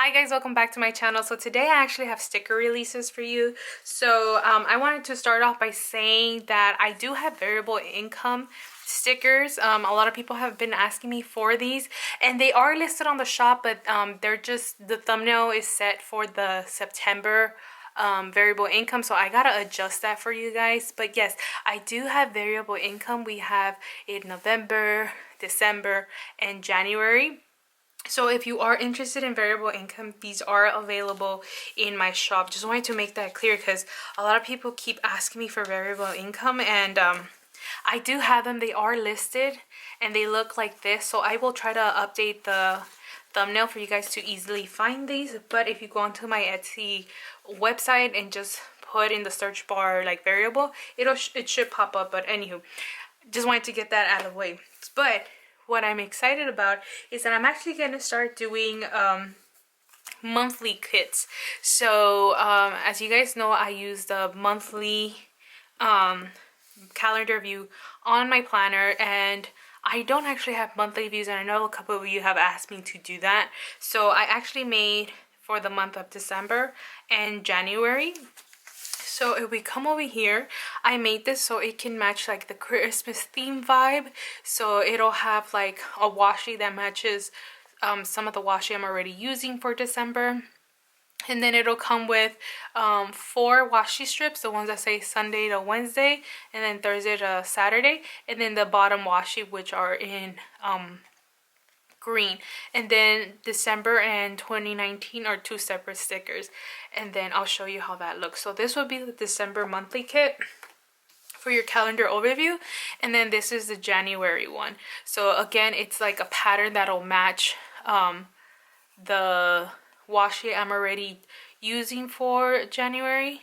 Hi guys, welcome back to my channel. So today I actually have sticker releases for you. So I wanted to start off by saying that I do have variable income stickers. A lot of people have been asking me for these, and they are listed on the shop, but they're just, the thumbnail is set for the September variable income, so I gotta adjust that for you guys. But yes, I do have variable income. We have in November, December, and January. So if you are interested in variable income, these are available in my shop. Just wanted to make that clear because a lot of people keep asking me for variable income, and I do have them. They are listed and they look like this. So I will try to update the thumbnail for you guys to easily find these. But if you go onto my Etsy website and just put in the search bar like variable, it should pop up. But anywho, just wanted to get that out of the way. But what I'm excited about is that I'm actually going to start doing monthly kits. So as you guys know, I use the monthly calendar view on my planner, and I don't actually have monthly views, and I know a couple of you have asked me to do that. So I actually made for the month of December and January. So if we come over here, I made this so it can match like the Christmas theme vibe. So it'll have like a washi that matches some of the washi I'm already using for December. And then it'll come with 4 washi strips, the ones that say Sunday to Wednesday, and then Thursday to Saturday. And then the bottom washi, which are in green. And then December and 2019 are 2 separate stickers, and then I'll show you how that looks. So this would be the December monthly kit for your calendar overview, and then this is the January one. So again, it's like a pattern that'll match the washi I'm already using for January.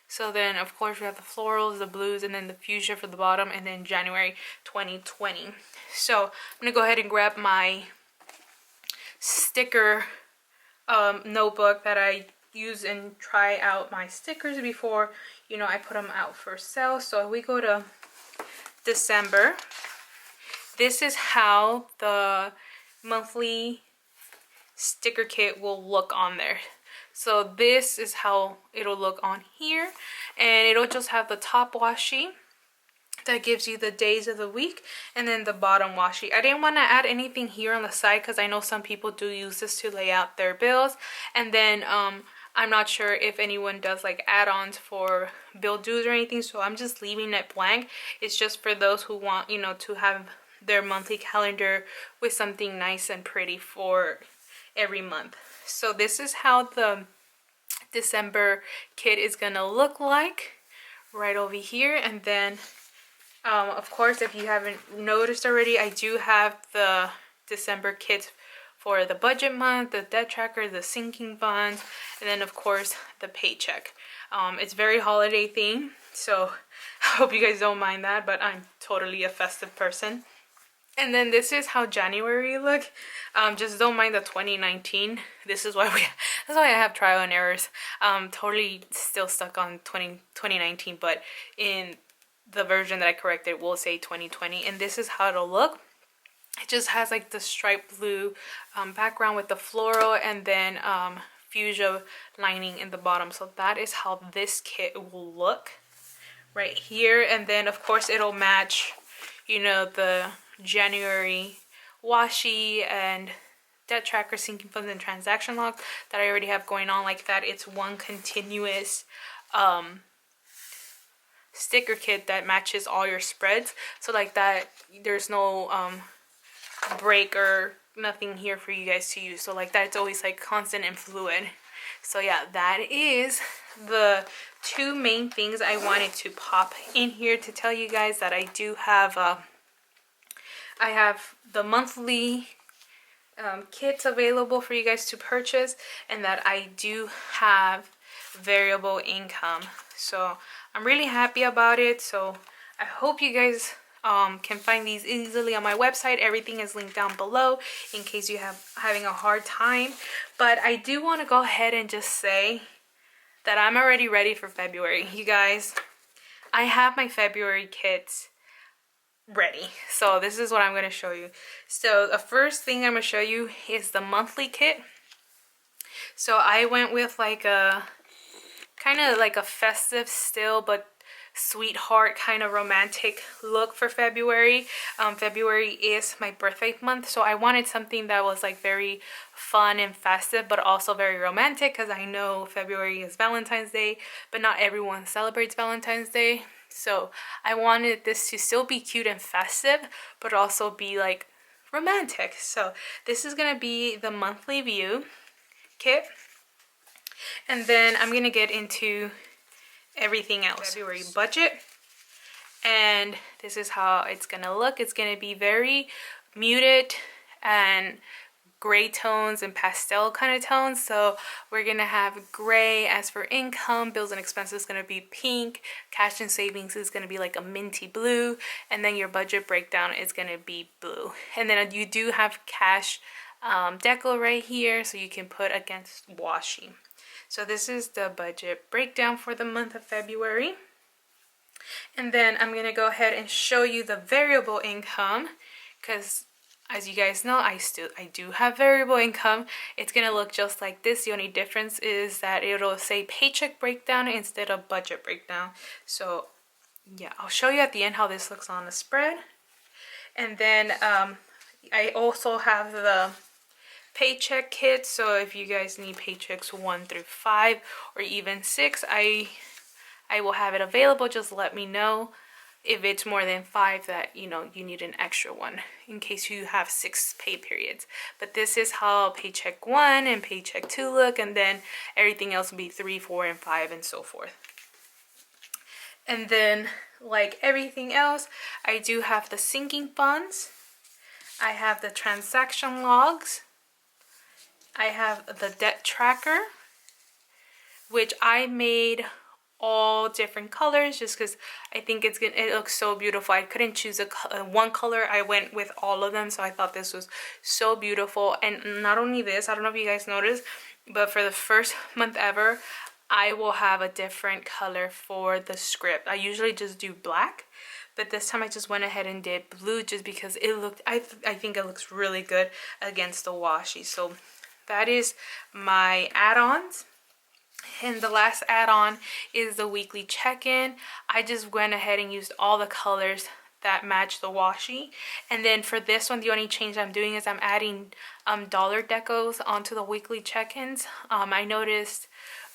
So then of course we have the florals, the blues, and then the fuchsia for the bottom, and then January 2020. So I'm gonna go ahead and grab my sticker notebook that I use and try out my stickers before, you know, I put them out for sale. So we go to December. This is how the monthly sticker kit will look on there. So this is how it'll look on here, and it'll just have the top washi that gives you the days of the week, and then the bottom washi. I didn't want to add anything here on the side because I know some people do use this to lay out their bills, and then I'm not sure if anyone does like add-ons for bill dues or anything, so I'm just leaving it blank. It's just for those who want, you know, to have their monthly calendar with something nice and pretty for every month. So this is how the December kit is gonna look like right over here. And then of course, if you haven't noticed already, I do have the December kits for the budget month, the debt tracker, the sinking funds, and then of course the paycheck. It's very holiday themed, so I hope you guys don't mind that, but I'm totally a festive person. And then this is how January look. Just don't mind the 2019. This is why that's why I have trial and errors. Totally still stuck on 2019, but in the version that I corrected will say 2020, and this is how it'll look. It just has like the striped blue background with the floral, and then fuchsia lining in the bottom. So that is how this kit will look right here. And then of course it'll match, you know, the January washi and debt tracker, sinking funds, and transaction log that I already have going on like that. It's one continuous sticker kit that matches all your spreads. So like that, there's no break or nothing here for you guys to use. So like that, it's always like constant and fluid. So yeah, that is the 2 main things I wanted to pop in here to tell you guys that I do have. I have the monthly kits available for you guys to purchase, and that I do have variable income. So I'm really happy about it. So I hope you guys can find these easily on my website. Everything is linked down below in case you having a hard time. But I do want to go ahead and just say that I'm already ready for February. You guys, I have my February kits ready. So this is what I'm going to show you. So the first thing I'm going to show you is the monthly kit. So I went with like a kind of like a festive still, but sweetheart kind of romantic look for February. February is my birthday month, so I wanted something that was like very fun and festive, but also very romantic, because I know February is Valentine's Day, but not everyone celebrates Valentine's Day. So I wanted this to still be cute and festive, but also be like romantic. So this is gonna be the monthly view kit, and then I'm gonna get into everything else. February budget, and this is how it's gonna look. It's gonna be very muted and gray tones and pastel kind of tones. So we're gonna have gray. As for income, bills and expenses is gonna be pink. Cash and savings is gonna be like a minty blue, and then your budget breakdown is gonna be blue. And then you do have cash deco right here, so you can put against washi. So this is the budget breakdown for the month of February. And then I'm gonna go ahead and show you the variable income, because as you guys know, I do have variable income. It's gonna look just like this. The only difference is that it'll say paycheck breakdown instead of budget breakdown. So yeah, I'll show you at the end how this looks on the spread. And then I also have the paycheck kit, so if you guys need paychecks 1 through 5 or even 6, I will have it available. Just let me know if it's more than 5 that you need an extra one in case you have 6 pay periods. But this is how paycheck 1 and paycheck 2 look, and then everything else will be 3, 4, and 5 and so forth. And then like everything else, I do have the sinking funds, I have the transaction logs, I have the debt tracker, which I made all different colors just because I think it looks so beautiful. I couldn't choose one color. I went with all of them, so I thought this was so beautiful. And not only this, I don't know if you guys noticed, but for the first month ever, I will have a different color for the script. I usually just do black, but this time I just went ahead and did blue just because it looked, I think it looks really good against the washi. So that is my add-ons. And the last add-on is the weekly check-in. I just went ahead and used all the colors that match the washi. And then for this one, the only change I'm doing is I'm adding dollar decos onto the weekly check-ins. I noticed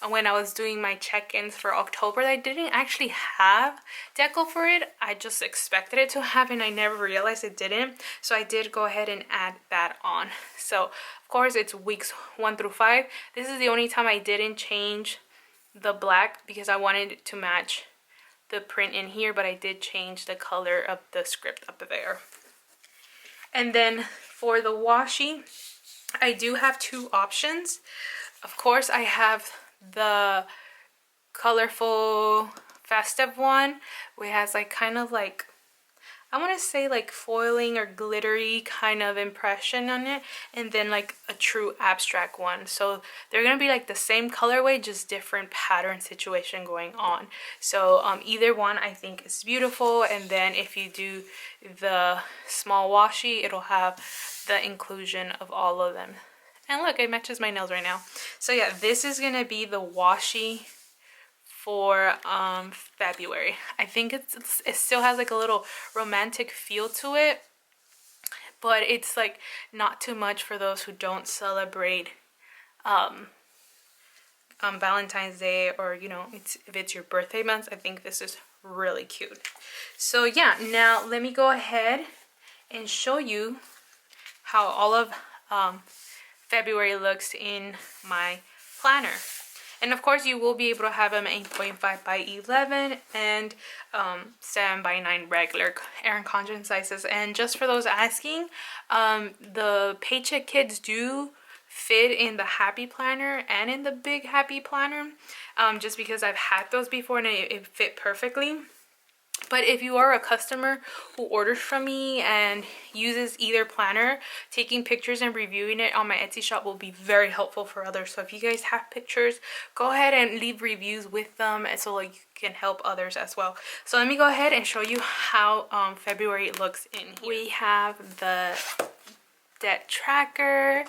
when I was doing my check-ins for October, I didn't actually have deco for it. I just expected it to have, and I never realized it didn't. So I did go ahead and add that on. So of course it's weeks 1 through 5. This is the only time I didn't change the black because I wanted it to match the print in here, but I did change the color of the script up there. And then for the washi, I do have 2 options. Of course, I have the colorful festive one, which has like kind of like, I want to say like foiling or glittery kind of impression on it, and then like a true abstract one. So they're gonna be like the same colorway, just different pattern situation going on. So either one I think is beautiful. And then if you do the small washi, it'll have the inclusion of all of them. And look, it matches my nails right now. So yeah, this is gonna be the washi for February. I think it still has like a little romantic feel to it, but it's like not too much for those who don't celebrate Valentine's Day, or if it's your birthday month. I think this is really cute. So yeah, now let me go ahead and show you how all of February looks in my planner. And of course you will be able to have them 8.5 by 11 and 7 by 9 regular Erin Condren sizes. And just for those asking, the paycheck kits do fit in the Happy Planner and in the Big Happy Planner, just because I've had those before and it fit perfectly. But if you are a customer who orders from me and uses either planner, taking pictures and reviewing it on my Etsy shop will be very helpful for others. So if you guys have pictures, go ahead and leave reviews with them, and so like you can help others as well. So let me go ahead and show you how February looks in here. We have the debt tracker,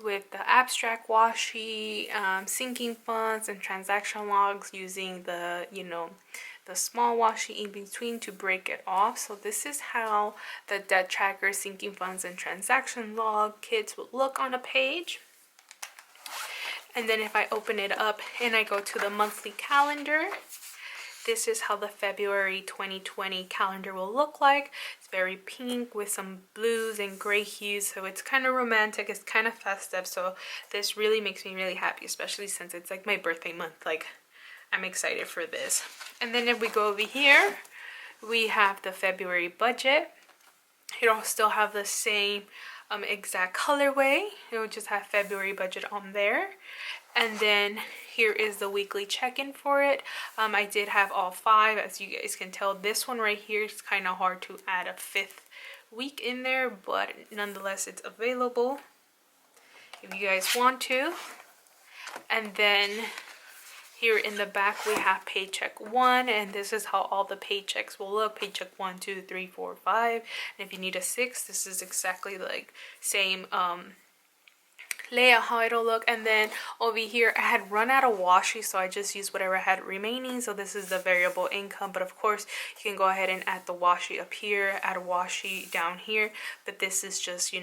with the abstract washi, sinking funds, and transaction logs using the, the small washi in between to break it off. So this is how the debt tracker, sinking funds, and transaction log kits will look on a page. And then if I open it up and I go to the monthly calendar, this is how the February 2020 calendar will look like. It's very pink with some blues and gray hues, so it's kind of romantic, it's kind of festive. So this really makes me really happy, especially since it's like my birthday month. Like, I'm excited for this. And then if we go over here, we have the February budget. It'll still have the same exact colorway. It will just have February budget on there. And then here is the weekly check-in for it. I did have all 5. As you guys can tell, this one right here is kind of hard to add a 5th week in there, but nonetheless it's available if you guys want to. And then here in the back we have paycheck 1, and this is how all the paychecks will look. Paycheck 1, 2, 3, 4, 5. And if you need a 6, this is exactly like same layout how it'll look. And then over here I had run out of washi, so I just used whatever I had remaining. So this is the variable income, but of course you can go ahead and add the washi up here, add a washi down here, but this is just,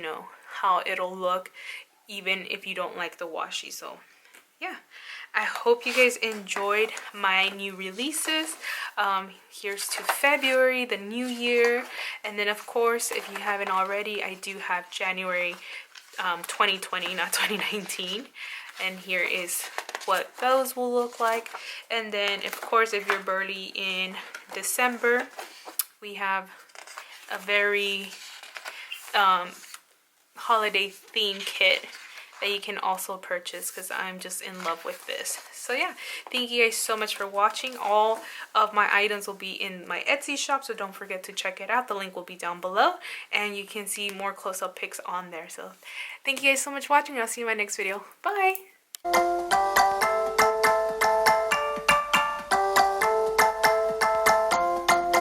how it'll look even if you don't like the washi. So yeah, I hope you guys enjoyed my new releases. Here's to February, the new year. And then of course, if you haven't already, I do have January 2020, not 2019. And here is what those will look like. And then of course, if you're Burley in December, we have a very holiday theme kit that you can also purchase, because I'm just in love with this. So yeah, thank you guys so much for watching. All of my items will be in my Etsy shop, so don't forget to check it out. The link will be down below, and you can see more close-up pics on there. So thank you guys so much for watching. I'll see you in my next video. Bye.